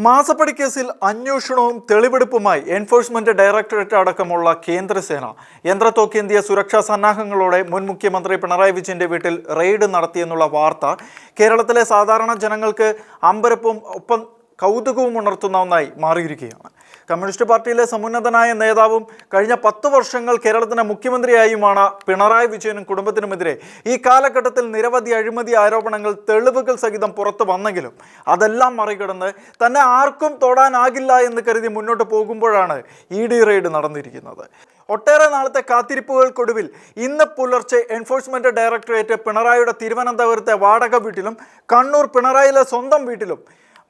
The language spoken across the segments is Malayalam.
മാസപ്പടി കേസിൽ അന്വേഷണവും തെളിവെടുപ്പുമായി എൻഫോഴ്സ്മെന്റ് ഡയറക്ടറേറ്റ് അടക്കമുള്ള കേന്ദ്രസേന യന്ത്രത്തോക്കേന്തിയ സുരക്ഷാ സന്നാഹങ്ങളോടെ മുൻ മുഖ്യമന്ത്രി പിണറായി വിജയന്റെ വീട്ടിൽ റെയ്ഡ് നടത്തിയെന്നുള്ള വാർത്ത കേരളത്തിലെ സാധാരണ ജനങ്ങൾക്ക് അമ്പരപ്പും ഒപ്പം കൗതുകവും ഉണർത്തുന്ന ഒന്നായി മാറിയിരിക്കുകയാണ്. കമ്മ്യൂണിസ്റ്റ് പാർട്ടിയിലെ സമുന്നതനായ നേതാവും കഴിഞ്ഞ 10 വർഷങ്ങൾ കേരളത്തിന്റെ മുഖ്യമന്ത്രിയായുമാണ് പിണറായി വിജയനും കുടുംബത്തിനുമെതിരെ ഈ കാലഘട്ടത്തിൽ നിരവധി അഴിമതി ആരോപണങ്ങൾ തെളിവുകൾ സഹിതം പുറത്തു വന്നെങ്കിലും അതെല്ലാം മറികടന്ന് തന്നെ ആർക്കും തൊടാനാകില്ല എന്ന് കരുതി മുന്നോട്ട് പോകുമ്പോഴാണ് ED റെയ്ഡ് നടന്നിരിക്കുന്നത്. ഒട്ടേറെ നാളത്തെ കാത്തിരിപ്പുകൾക്കൊടുവിൽ ഇന്ന് പുലർച്ചെ എൻഫോഴ്സ്മെന്റ് ഡയറക്ടറേറ്റ് പിണറായിയുടെ തിരുവനന്തപുരത്തെ വാടക വീട്ടിലും കണ്ണൂർ പിണറായിയിലെ സ്വന്തം വീട്ടിലും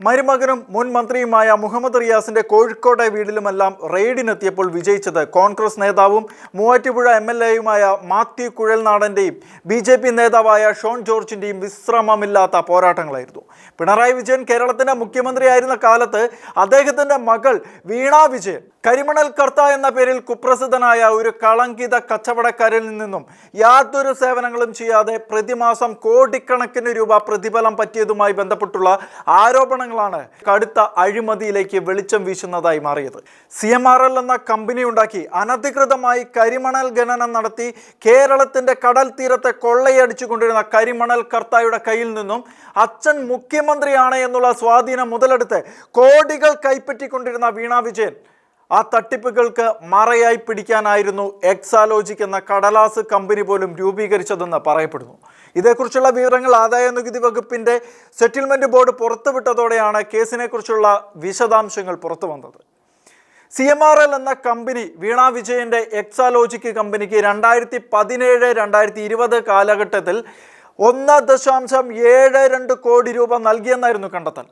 മരുമകനും മുൻ മന്ത്രിയുമായ മുഹമ്മദ് റിയാസിന്റെ കോഴിക്കോട്ടെ വീട്ടിലുമെല്ലാം റെയ്ഡിനെത്തിയപ്പോൾ വിജയിച്ചത് കോൺഗ്രസ് നേതാവും മൂവാറ്റുപുഴ MLAയുമായ മാത്യു കുഴൽനാടൻ്റെയും BJP നേതാവായ ഷോൺ ജോർജിൻ്റെയും വിശ്രമമില്ലാത്ത പോരാട്ടങ്ങളായിരുന്നു. പിണറായി വിജയൻ കേരളത്തിന്റെ മുഖ്യമന്ത്രിയായിരുന്ന കാലത്ത് അദ്ദേഹത്തിന്റെ മകൾ വീണ വിജയൻ കരിമണൽ കർത്ത എന്ന പേരിൽ കുപ്രസിദ്ധനായ ഒരു കളങ്കിത കച്ചവടക്കാരിൽ നിന്നും യാതൊരു സേവനങ്ങളും ചെയ്യാതെ പ്രതിമാസം കോടിക്കണക്കിന് രൂപ പ്രതിഫലം പറ്റിയതുമായി ബന്ധപ്പെട്ടുള്ള ആരോപണങ്ങളാണ് കടുത്ത അഴിമതിയിലേക്ക് വെളിച്ചം വീശുന്നതായി മാറിയത്. CMRL എന്ന കമ്പനി ഉണ്ടാക്കി അനധികൃതമായി കരിമണൽ ഖനനം നടത്തി കേരളത്തിന്റെ കടൽ തീരത്തെ കൊള്ളയടിച്ചു കൊണ്ടിരുന്ന കരിമണൽ കർത്തായുടെ കയ്യിൽ നിന്നും അച്ഛൻ മുഖ്യമന്ത്രിയാണ് എന്നുള്ള സ്വാധീനം മുതലെടുത്ത് കോടികൾ കൈപ്പറ്റിക്കൊണ്ടിരുന്ന വീണ വിജയൻ ആ തട്ടിപ്പുകൾക്ക് മറയായി പിടിക്കാനായിരുന്നു എക്സാലോജിക് എന്ന കടലാസ് കമ്പനി പോലും രൂപീകരിച്ചതെന്ന് പറയപ്പെടുന്നു. ഇതേക്കുറിച്ചുള്ള വിവരങ്ങൾ ആദായ നികുതി വകുപ്പിന്റെ സെറ്റിൽമെന്റ് ബോർഡ് പുറത്തുവിട്ടതോടെയാണ് കേസിനെ കുറിച്ചുള്ള വിശദാംശങ്ങൾ പുറത്തു വന്നത്. CMRL എന്ന കമ്പനി വീണ വിജയന്റെ എക്സാലോജിക് കമ്പനിക്ക് 2017-2020 കാലഘട്ടത്തിൽ 1.72 കോടി രൂപ നൽകിയെന്നായിരുന്നു കണ്ടെത്തൽ.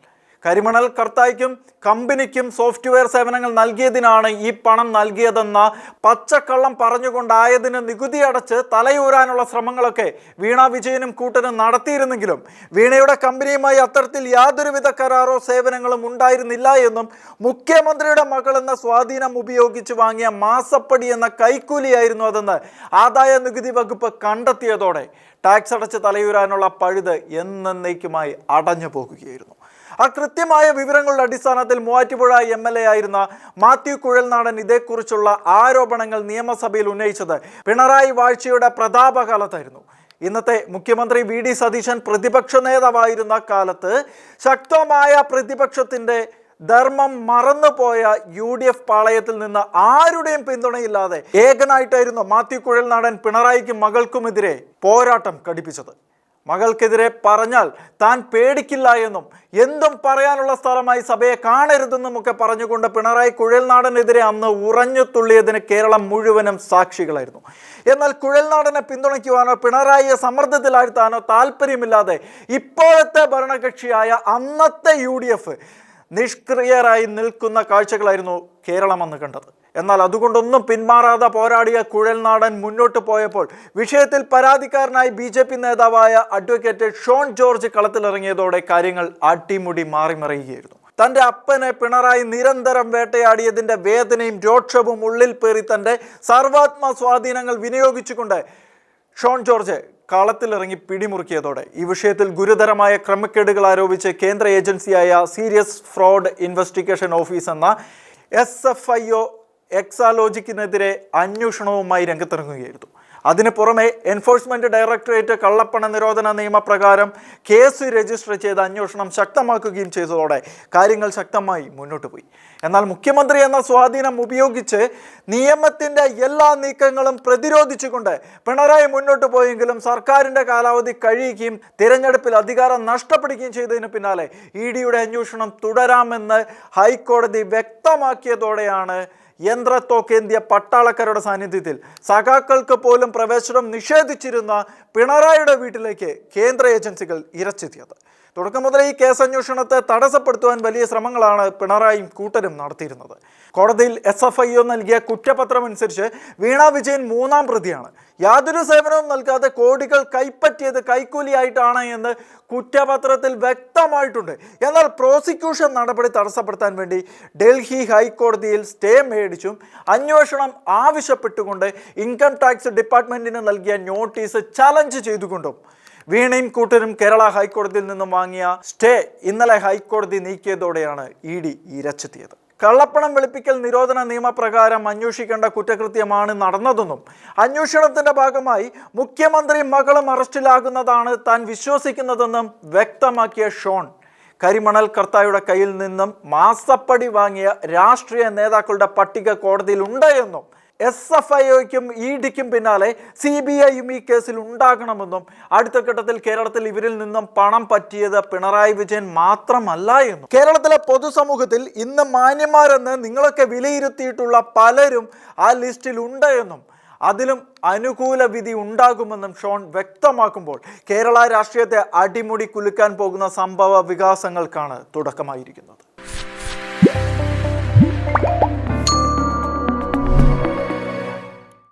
കരിമണൽ കർത്തായ്ക്കും കമ്പനിക്കും സോഫ്റ്റ്വെയർ സേവനങ്ങൾ നൽകിയതിനാണ് ഈ പണം നൽകിയതെന്ന പച്ചക്കള്ളം പറഞ്ഞുകൊണ്ടായതിന് നികുതി അടച്ച് തലയൂരാനുള്ള ശ്രമങ്ങളൊക്കെ വീണ വിജയനും കൂട്ടനും നടത്തിയിരുന്നെങ്കിലും വീണയുടെ കമ്പനിയുമായി അത്തരത്തിൽ യാതൊരുവിധ കരാറോ സേവനങ്ങളും ഉണ്ടായിരുന്നില്ല എന്നും മുഖ്യമന്ത്രിയുടെ മകൾ എന്ന സ്വാധീനം ഉപയോഗിച്ച് വാങ്ങിയ മാസപ്പടി എന്ന കൈക്കൂലിയായിരുന്നു അതെന്ന് ആദായ നികുതി വകുപ്പ് കണ്ടെത്തിയതോടെ ടാക്സ് അടച്ച് തലയൂരാനുള്ള പഴുത് എന്നേക്കുമായി അടഞ്ഞു പോകുകയായിരുന്നു. ആ കൃത്യമായ വിവരങ്ങളുടെ അടിസ്ഥാനത്തിൽ മൂവാറ്റുപുഴ MLA ആയിരുന്ന മാത്യു കുഴൽനാടൻ ഇതേക്കുറിച്ചുള്ള ആരോപണങ്ങൾ നിയമസഭയിൽ ഉന്നയിച്ചത് പിണറായി വാഴ്ചയുടെ പ്രതാപകാലത്തായിരുന്നു. ഇന്നത്തെ മുഖ്യമന്ത്രി VD സതീശൻ പ്രതിപക്ഷ നേതാവായിരുന്ന കാലത്ത് ശക്തമായ പ്രതിപക്ഷത്തിന്റെ ധർമ്മം മറന്നുപോയ UDF പാളയത്തിൽ നിന്ന് ആരുടെയും പിന്തുണയില്ലാതെ ഏകനായിട്ടായിരുന്നു മാത്യു കുഴൽനാടൻ പിണറായിക്കും മകൾക്കുമെതിരെ പോരാട്ടം ഘടിപ്പിച്ചത്. മകൾക്കെതിരെ പറഞ്ഞാൽ താൻ പേടിക്കില്ല എന്നും എന്തും പറയാനുള്ള സ്ഥലമായി സഭയെ കാണരുതെന്നും ഒക്കെ പറഞ്ഞുകൊണ്ട് പിണറായി കുഴൽനാടനെതിരെ അന്ന് ഉറഞ്ഞു തുള്ളിയതിന് കേരളം മുഴുവനും സാക്ഷികളായിരുന്നു. എന്നാൽ കുഴൽനാടനെ പിന്തുണയ്ക്കുവാനോ പിണറായിയെ സമ്മർദ്ദത്തിലാഴ്ത്താനോ താല്പര്യമില്ലാതെ ഇപ്പോഴത്തെ ഭരണകക്ഷിയായ അന്നത്തെ UDF നിഷ്ക്രിയരായി നിൽക്കുന്ന കാഴ്ചകളായിരുന്നു കേരളം അന്ന് കണ്ടത്. എന്നാൽ അതുകൊണ്ടൊന്നും പിന്മാറാതെ പോരാടിയ കുഴൽനാടൻ മുന്നോട്ട് പോയപ്പോൾ വിഷയത്തിൽ പരാതിക്കാരനായി BJP നേതാവായ അഡ്വക്കേറ്റ് ഷോൺ ജോർജ് കളത്തിലിറങ്ങിയതോടെ കാര്യങ്ങൾ അടിമുടി മാറിമറിയുകയായിരുന്നു. തൻ്റെ അപ്പനെ പിണറായി നിരന്തരം വേട്ടയാടിയതിൻ്റെ വേദനയും രോക്ഷവും ഉള്ളിൽ പേറി തൻ്റെ സർവാത്മ സ്വാധീനങ്ങൾ വിനിയോഗിച്ചുകൊണ്ട് ഷോൺ ജോർജ് കളത്തിലിറങ്ങി പിടിമുറുക്കിയതോടെ ഈ വിഷയത്തിൽ ഗുരുതരമായ ക്രമക്കേടുകൾ ആരോപിച്ച് കേന്ദ്ര ഏജൻസിയായ സീരിയസ് ഫ്രോഡ് ഇൻവെസ്റ്റിഗേഷൻ ഓഫീസ് എന്ന SFIO എക്സാലോജിക്കിനെതിരെ അന്വേഷണവുമായി രംഗത്തിറങ്ങുകയായിരുന്നു. അതിന് പുറമെ എൻഫോഴ്സ്മെന്റ് ഡയറക്ടറേറ്റ് കള്ളപ്പണ നിരോധന നിയമപ്രകാരം കേസ് രജിസ്റ്റർ ചെയ്ത് അന്വേഷണം ശക്തമാക്കുകയും ചെയ്തതോടെ കാര്യങ്ങൾ ശക്തമായി മുന്നോട്ട് പോയി. എന്നാൽ മുഖ്യമന്ത്രി എന്ന സ്വാധീനം ഉപയോഗിച്ച് നിയമത്തിന്റെ എല്ലാ നീക്കങ്ങളും പ്രതിരോധിച്ചുകൊണ്ട് പിണറായി മുന്നോട്ട് പോയെങ്കിലും സർക്കാരിന്റെ കാലാവധി കഴിയുകയും തിരഞ്ഞെടുപ്പിൽ അധികാരം നഷ്ടപ്പെടുകയും ചെയ്തതിന് പിന്നാലെ EDയുടെ അന്വേഷണം തുടരാമെന്ന് ഹൈക്കോടതി വ്യക്തമാക്കിയതോടെയാണ് യന്ത്രത്തോക്കേന്തിയ പട്ടാളക്കാരുടെ സാന്നിധ്യത്തിൽ സഖാക്കൾക്ക് പോലും പ്രവേശനം നിഷേധിച്ചിരുന്ന പിണറായിയുടെ വീട്ടിലേക്ക് കേന്ദ്ര ഏജൻസികൾ ഇരച്ചെത്തിയത്. തുടക്കം മുതൽ ഈ കേസ് അന്വേഷണത്തെ തടസ്സപ്പെടുത്തുവാൻ വലിയ ശ്രമങ്ങളാണ് പിണറായിയും കൂട്ടരും നടത്തിയിരുന്നത്. കോടതിയിൽ SFIO നൽകിയ കുറ്റപത്രം അനുസരിച്ച് വീണ വിജയൻ 3-ാം പ്രതിയാണ്. യാതൊരു സേവനവും നൽകാതെ കോടികൾ കൈപ്പറ്റിയത് കൈക്കൂലിയായിട്ടാണ് എന്ന് കുറ്റപത്രത്തിൽ വ്യക്തമായിട്ടുണ്ട്. എന്നാൽ പ്രോസിക്യൂഷൻ നടപടി തടസ്സപ്പെടുത്താൻ വേണ്ടി ഡൽഹി ഹൈക്കോടതിയിൽ സ്റ്റേ മേടിച്ചും അന്വേഷണം ആവശ്യപ്പെട്ടുകൊണ്ട് ഇൻകം ടാക്സ് ഡിപ്പാർട്ട്മെന്റിന് നൽകിയ നോട്ടീസ് ചലഞ്ച് ചെയ്തുകൊണ്ടും വീണയും കൂട്ടരും കേരള ഹൈക്കോടതിയിൽ നിന്നും വാങ്ങിയ സ്റ്റേ ഇന്നലെ ഹൈക്കോടതി നീക്കിയതോടെയാണ് ED ഇരച്ചെത്തിയത്. കള്ളപ്പണം വെളുപ്പിക്കൽ നിരോധന നിയമപ്രകാരം അന്വേഷിക്കേണ്ട കുറ്റകൃത്യമാണ് നടന്നതെന്നും അന്വേഷണത്തിന്റെ ഭാഗമായി മുഖ്യമന്ത്രിയും മകളും അറസ്റ്റിലാകുന്നതാണ് താൻ വിശ്വസിക്കുന്നതെന്നും വ്യക്തമാക്കിയ ഷോൺ, കരിമണൽ കർത്തായുടെ കയ്യിൽ നിന്നും മാസപ്പടി വാങ്ങിയ രാഷ്ട്രീയ നേതാക്കളുടെ പട്ടിക കോടതിയിൽ ഉണ്ട് എന്നും SFIOയ്ക്കും EDക്കും പിന്നാലെ CBIയും ഈ കേസിൽ ഉണ്ടാകണമെന്നും അടുത്ത ഘട്ടത്തിൽ കേരളത്തിൽ ഇവരിൽ നിന്നും പണം പറ്റിയത് പിണറായി വിജയൻ മാത്രമല്ല എന്നും കേരളത്തിലെ പൊതുസമൂഹത്തിൽ ഇന്ന് മാന്യന്മാരെന്ന് നിങ്ങളൊക്കെ വിലയിരുത്തിയിട്ടുള്ള പലരും ആ ലിസ്റ്റിൽ ഉണ്ട് എന്നും അതിലും അനുകൂല വിധി ഉണ്ടാകുമെന്നും ഷോൺ വ്യക്തമാക്കുമ്പോൾ കേരള രാഷ്ട്രീയത്തെ അടിമുടി കുലുക്കാൻ പോകുന്ന സംഭവ വികാസങ്ങൾക്കാണ് തുടക്കമായിരിക്കുന്നത്.